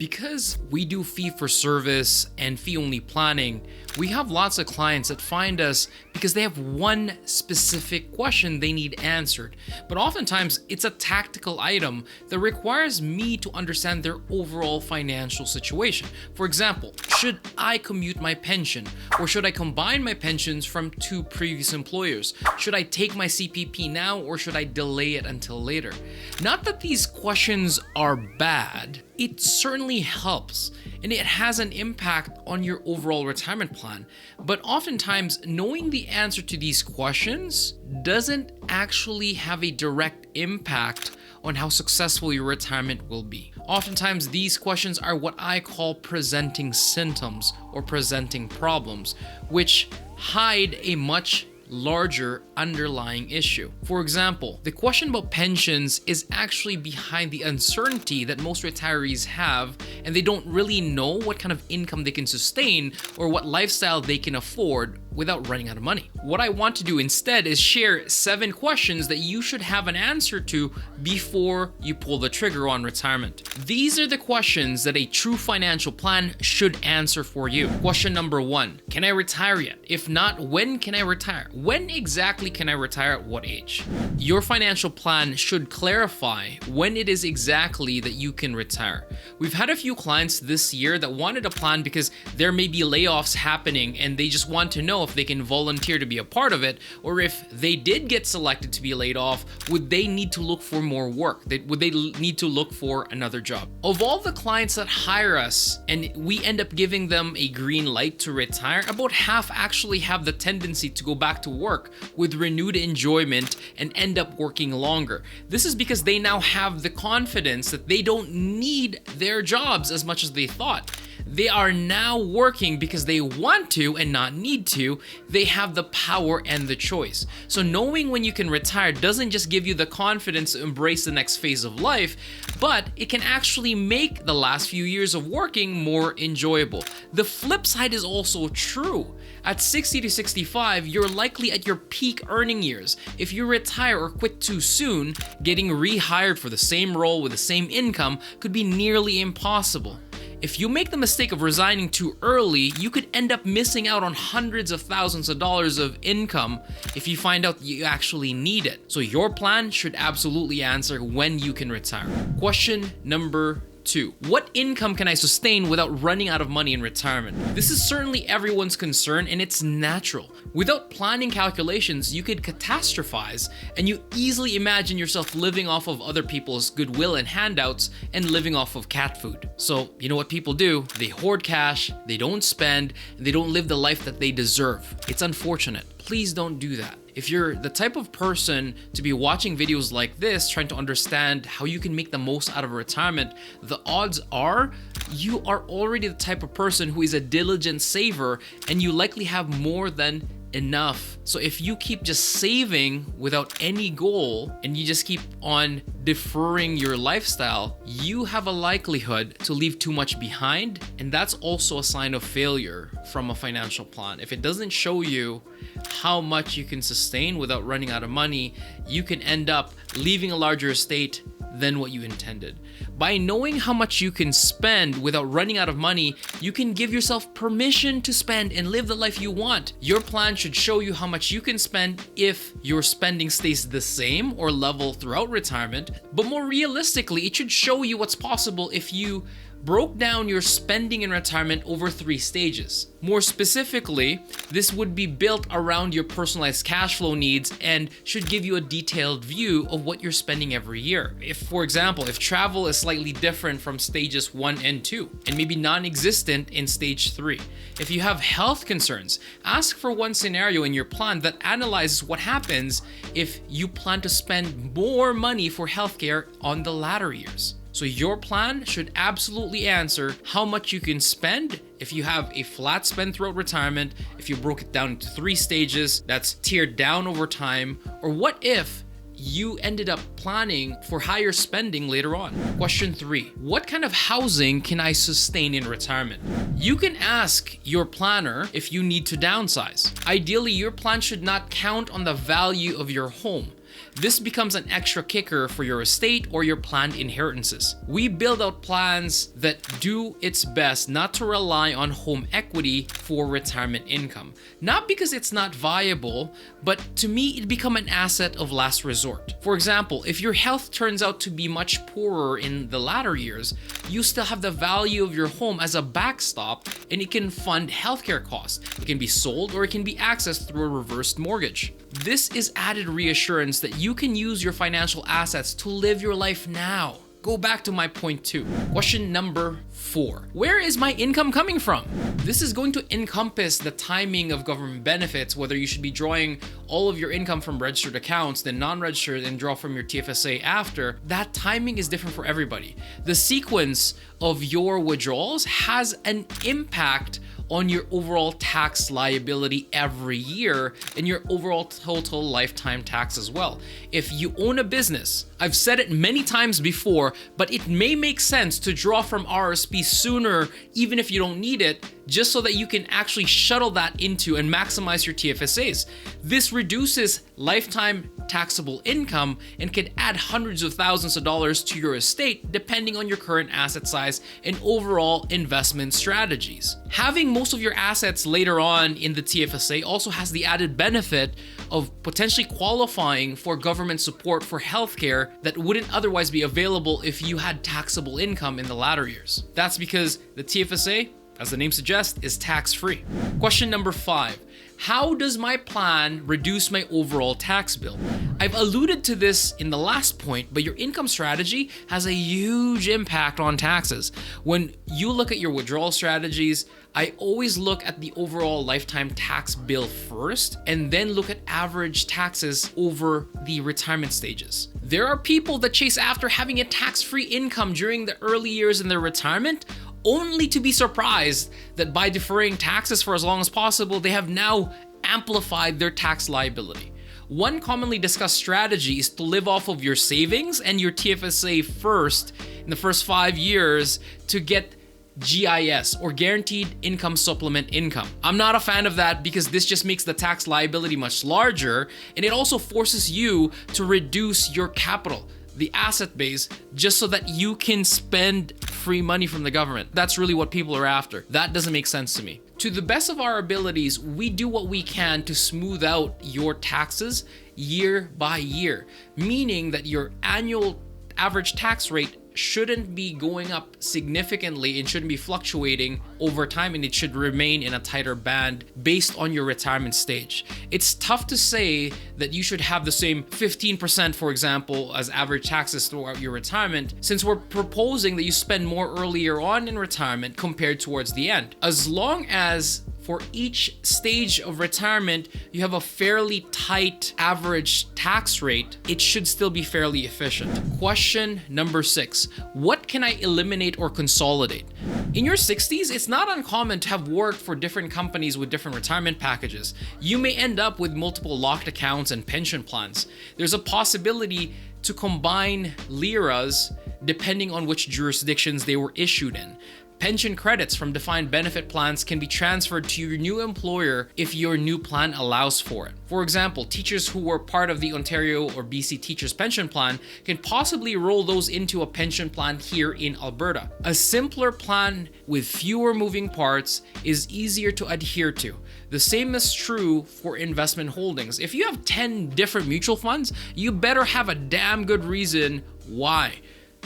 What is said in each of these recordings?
Because we do fee for service and fee only planning, we have lots of clients that find us because they have one specific question they need answered. But oftentimes it's a tactical item that requires me to understand their overall financial situation. For example, should I commute my pension, or should I combine my pensions from two previous employers? Should I take my CPP now, or should I delay it until later? Not that these questions are bad, it certainly helps and it has an impact on your overall retirement plan. But oftentimes, knowing the answer to these questions doesn't actually have a direct impact on how successful your retirement will be. Oftentimes, these questions are what I call presenting symptoms or presenting problems, which hide a much larger underlying issue. For example, the question about pensions is actually behind the uncertainty that most retirees have, and they don't really know what kind of income they can sustain or what lifestyle they can afford without running out of money. What I want to do instead is share 7 questions that you should have an answer to before you pull the trigger on retirement. These are the questions that a true financial plan should answer for you. Question number 1, can I retire yet? If not, when can I retire? When exactly can I retire at what age? Your financial plan should clarify when it is exactly that you can retire. We've had a few clients this year that wanted a plan because there may be layoffs happening and they just want to know if they can volunteer to be a part of it, or if they did get selected to be laid off, would they need to look for more work? Would they need to look for another job? Of all the clients that hire us and we end up giving them a green light to retire, about half actually have the tendency to go back to work with renewed enjoyment and end up working longer. This is because they now have the confidence that they don't need their jobs as much as they thought. They are now working because they want to and not need to. They have the power and the choice. So knowing when you can retire doesn't just give you the confidence to embrace the next phase of life, but it can actually make the last few years of working more enjoyable. The flip side is also true. At 60 to 65, you're likely at your peak earning years. If you retire or quit too soon, getting rehired for the same role with the same income could be nearly impossible. If you make the mistake of resigning too early, you could end up missing out on hundreds of thousands of dollars of income if you find out that you actually need it. So your plan should absolutely answer when you can retire. Question number 2. What income can I sustain without running out of money in retirement? This is certainly everyone's concern, and it's natural. Without planning calculations, you could catastrophize, and you easily imagine yourself living off of other people's goodwill and handouts and living off of cat food. So, you know what people do? They hoard cash, they don't spend, and they don't live the life that they deserve. It's unfortunate. Please don't do that. If you're the type of person to be watching videos like this, trying to understand how you can make the most out of retirement, the odds are you are already the type of person who is a diligent saver, and you likely have more than enough. So if you keep just saving without any goal and you just keep on deferring your lifestyle, you have a likelihood to leave too much behind, and that's also a sign of failure from a financial plan. If it doesn't show you how much you can sustain without running out of money, you can end up leaving a larger estate than what you intended. By knowing how much you can spend without running out of money, you can give yourself permission to spend and live the life you want. Your plan should show you how much you can spend if your spending stays the same or level throughout retirement, but more realistically, it should show you what's possible if you broke down your spending in retirement over 3 stages. More specifically, this would be built around your personalized cash flow needs and should give you a detailed view of what you're spending every year. If, for example, if travel is slightly different from stages 1 and 2 and maybe non-existent in stage 3. If you have health concerns, ask for one scenario in your plan that analyzes what happens if you plan to spend more money for healthcare on the latter years. So your plan should absolutely answer how much you can spend if you have a flat spend throughout retirement, if you broke it down into 3 stages that's tiered down over time, or what if you ended up planning for higher spending later on. Question 3, what kind of housing can I sustain in retirement? You can ask your planner if you need to downsize. Ideally, your plan should not count on the value of your home. This becomes an extra kicker for your estate or your planned inheritances. We build out plans that do its best not to rely on home equity for retirement income. Not because it's not viable, but to me, it become an asset of last resort. For example, if your health turns out to be much poorer in the latter years, you still have the value of your home as a backstop, and it can fund healthcare costs. It can be sold or it can be accessed through a reversed mortgage. This is added reassurance that you can use your financial assets to live your life now. Go back to my point 2. Question number 4. Where is my income coming from? This is going to encompass the timing of government benefits, whether you should be drawing all of your income from registered accounts, then non-registered, and draw from your TFSA after. That timing is different for everybody. The sequence of your withdrawals has an impact on your overall tax liability every year and your overall total lifetime tax as well. If you own a business, I've said it many times before, but it may make sense to draw from RSP sooner, even if you don't need it, just so that you can actually shuttle that into and maximize your TFSAs. This reduces lifetime taxable income and can add hundreds of thousands of dollars to your estate depending on your current asset size and overall investment strategies. Having most of your assets later on in the TFSA also has the added benefit of potentially qualifying for government support for healthcare that wouldn't otherwise be available if you had taxable income in the latter years. That's because the TFSA, as the name suggests, is tax-free. Question number 5. How does my plan reduce my overall tax bill? I've alluded to this in the last point, but your income strategy has a huge impact on taxes. When you look at your withdrawal strategies, I always look at the overall lifetime tax bill first, and then look at average taxes over the retirement stages. There are people that chase after having a tax-free income during the early years in their retirement, only to be surprised that by deferring taxes for as long as possible, they have now amplified their tax liability. One commonly discussed strategy is to live off of your savings and your TFSA first in the first 5 years to get GIS, or Guaranteed Income Supplement income. I'm not a fan of that because this just makes the tax liability much larger, and it also forces you to reduce your capital, the asset base, just so that you can spend free money from the government. That's really what people are after. That doesn't make sense to me. To the best of our abilities, we do what we can to smooth out your taxes year by year, meaning that your annual average tax rate shouldn't be going up significantly. It shouldn't be fluctuating over time, and it should remain in a tighter band based on your retirement stage. It's tough to say that you should have the same 15%, for example, as average taxes throughout your retirement, since we're proposing that you spend more earlier on in retirement compared towards the end. As long as for each stage of retirement, you have a fairly tight average tax rate, it should still be fairly efficient. Question number 6. What can I eliminate or consolidate? In your 60s, it's not uncommon to have worked for different companies with different retirement packages. You may end up with multiple locked accounts and pension plans. There's a possibility to combine LIRAs depending on which jurisdictions they were issued in. Pension credits from defined benefit plans can be transferred to your new employer if your new plan allows for it. For example, teachers who were part of the Ontario or BC Teachers Pension Plan can possibly roll those into a pension plan here in Alberta. A simpler plan with fewer moving parts is easier to adhere to. The same is true for investment holdings. If you have 10 different mutual funds, you better have a damn good reason why.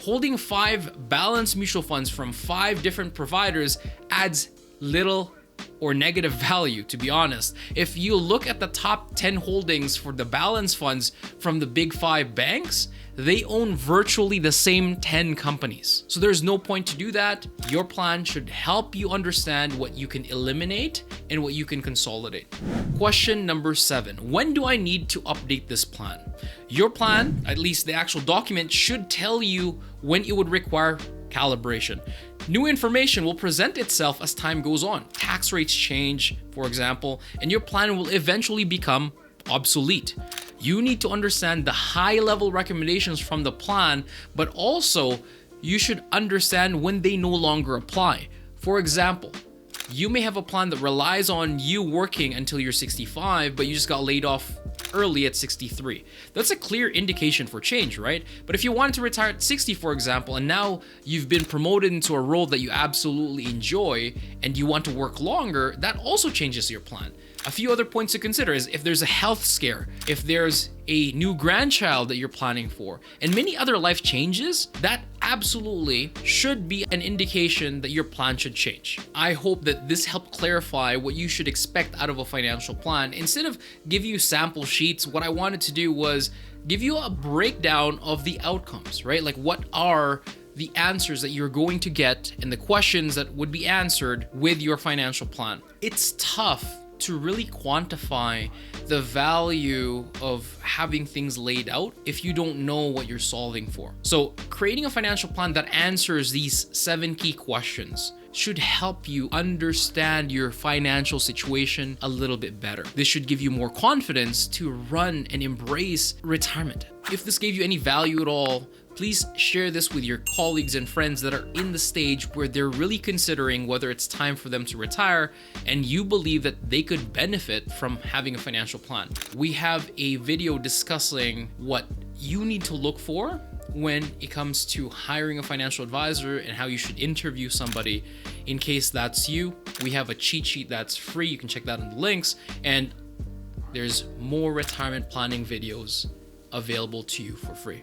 Holding 5 balanced mutual funds from 5 different providers adds little or negative value, to be honest. If you look at the top 10 holdings for the balanced funds from the big 5 banks, they own virtually the same 10 companies. So there's no point to do that. Your plan should help you understand what you can eliminate and what you can consolidate. Question number 7. When do I need to update this plan? Your plan, at least the actual document, should tell you when it would require calibration. New information will present itself as time goes on. Tax rates change, for example, and your plan will eventually become obsolete. You need to understand the high-level recommendations from the plan, but also you should understand when they no longer apply. For example, you may have a plan that relies on you working until you're 65, but you just got laid off early at 63. That's a clear indication for change, right? But if you wanted to retire at 60, for example, and now you've been promoted into a role that you absolutely enjoy and you want to work longer, that also changes your plan. A few other points to consider is if there's a health scare, if there's a new grandchild that you're planning for, and many other life changes, that absolutely should be an indication that your plan should change. I hope that this helped clarify what you should expect out of a financial plan. Instead of give you sample sheets, what I wanted to do was give you a breakdown of the outcomes, right? Like what are the answers that you're going to get and the questions that would be answered with your financial plan. It's tough to really quantify the value of having things laid out if you don't know what you're solving for. So creating a financial plan that answers these 7 key questions should help you understand your financial situation a little bit better. This should give you more confidence to run and embrace retirement. If this gave you any value at all, please share this with your colleagues and friends that are in the stage where they're really considering whether it's time for them to retire and you believe that they could benefit from having a financial plan. We have a video discussing what you need to look for when it comes to hiring a financial advisor and how you should interview somebody. In case that's you, we have a cheat sheet that's free. You can check that in the links, and there's more retirement planning videos available to you for free.